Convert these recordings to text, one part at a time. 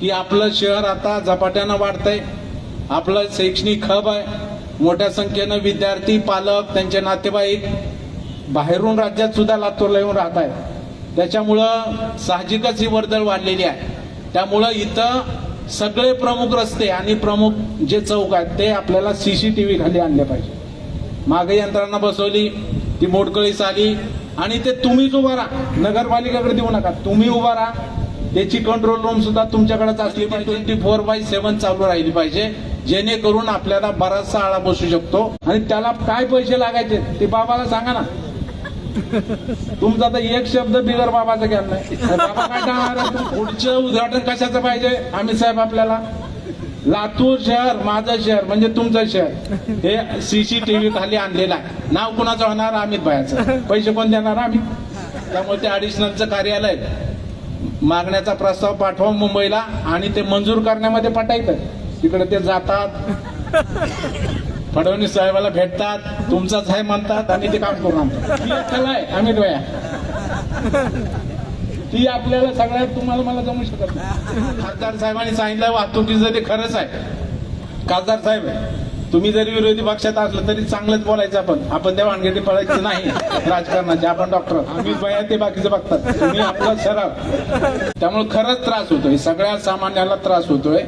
की आपलं शहर आता झपाट्यानं वाढतंय, आपलं शैक्षणिक हब आहे, मोठ्या संख्येनं विद्यार्थी, पालक, त्यांचे नातेवाईक बाहेरून राज्यात सुद्धा लातूरला येऊन राहत आहेत. त्याच्यामुळं साहजिकच ही वर्दळ वाढलेली आहे. त्यामुळं इथं सगळे प्रमुख रस्ते आणि प्रमुख जे चौक आहेत ते आपल्याला CCTV खाली आणले पाहिजे. मागे यंत्रणा बसवली, ती मोडकळीस आली आणि ते तुम्हीच उभा राहा, नगरपालिकेकडे देऊ नका, तुम्ही उभा राहा. त्याची कंट्रोल रूम सुद्धा तुमच्याकडेच असली पाहिजे. 24/7 चालू राहिली पाहिजे, जेणेकरून आपल्याला बराचसा आळा बसू शकतो. आणि त्याला काय पैसे लागायचे ते बाबाला सांगा ना. तुमचा तर एक शब्द बिगर बाबाचा ज्ञान नाही. बाबा काय सांगणार, पुढचं उद्घाटन कशाचं पाहिजे आम्ही साहेब आपल्याला. लातूर शहर माझं शहर म्हणजे तुमचं शहर हे CCTV खाली आणलेलं आहे. नाव कुणाचं होणार, अमित भाईचं. पैसे कोण देणार, आम्ही. त्यामुळे ते ॲडिशनलचं कार्यालय मागण्याचा प्रस्ताव पाठवा मुंबईला आणि ते मंजूर करण्यामध्ये पटायचं. तिकडे ते जातात, फडणवीस साहेबाला भेटतात, तुमचाच आहे म्हणतात आणि ते काम करून आणतात. ती कला आहे अमित भैया, ती आपल्याला सगळ्यात तुम्हाला मला जमू शकत नाही. खासदार साहेबांनी सांगितलं वाहतुकीचं ते खरंच आहे. खासदार साहेब तुम्ही जरी विरोधी पक्षात असलं तरी चांगलंच बोलायचं. आपण त्या वानगेटी पळायची नाही राजकारणाचे. आपण डॉक्टर अमित भैया ते बाकीचं बघतात, तुम्ही आपला सराव. त्यामुळे खरंच त्रास होतोय, सगळ्या सामान्याला त्रास होतोय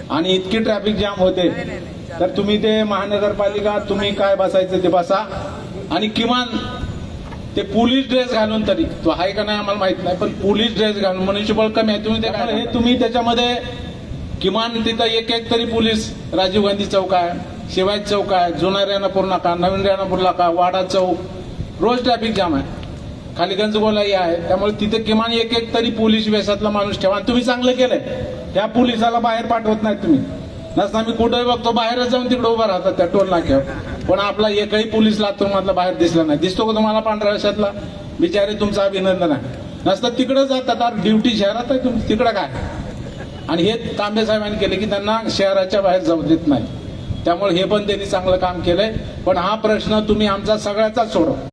आणि इतकी ट्रॅफिक जाम होते. तर तुम्ही ते महानगरपालिका तुम्ही काय बसायचं ते बसा आणि किमान ते पोलीस ड्रेस घालून तरी, तो आहे का नाही आम्हाला माहित नाही, पण पोलीस ड्रेस घालून मनुष्यबळ कमी आहे तुम्ही ते काय हे तुम्ही त्याच्यामध्ये किमान तिथं एक तरी पोलीस. राजीव गांधी चौक आहे, शिवाजी चौक आहे, जुना रेणापूर नाका, नवीन रेणापूर नाका, वाडा चौक, रोज ट्रॅफिक जाम आहे. खाली गंजगोलाई आहे. त्यामुळे तिथे किमान एक तरी पोलीस वेशातला माणूस ठेवा. तुम्ही चांगलं केलंय, त्या पोलिसाला बाहेर पाठवत नाही तुम्ही. नसता मी कुठे बघतो बाहेरच जाऊन तिकडे उभा राहतात त्या टोल नाक्यावर, पण आपला एकही पोलीस लातूर मधला बाहेर दिसला नाही. दिसतो का तुम्हाला पांढऱ्या वेशातला? बिचारे तुमचं अभिनंदन आहे. नसतं तिकडे जातात, ड्युटी शहरात आहे तुमची, तिकडं काय. आणि हे तांबे साहेबांनी केले की त्यांना शहराच्या बाहेर जाऊ देत नाही. त्यामुळे हे पण त्यांनी चांगलं काम केलंय. पण हा प्रश्न तुम्ही आमचा सगळ्याचाच सोडवा.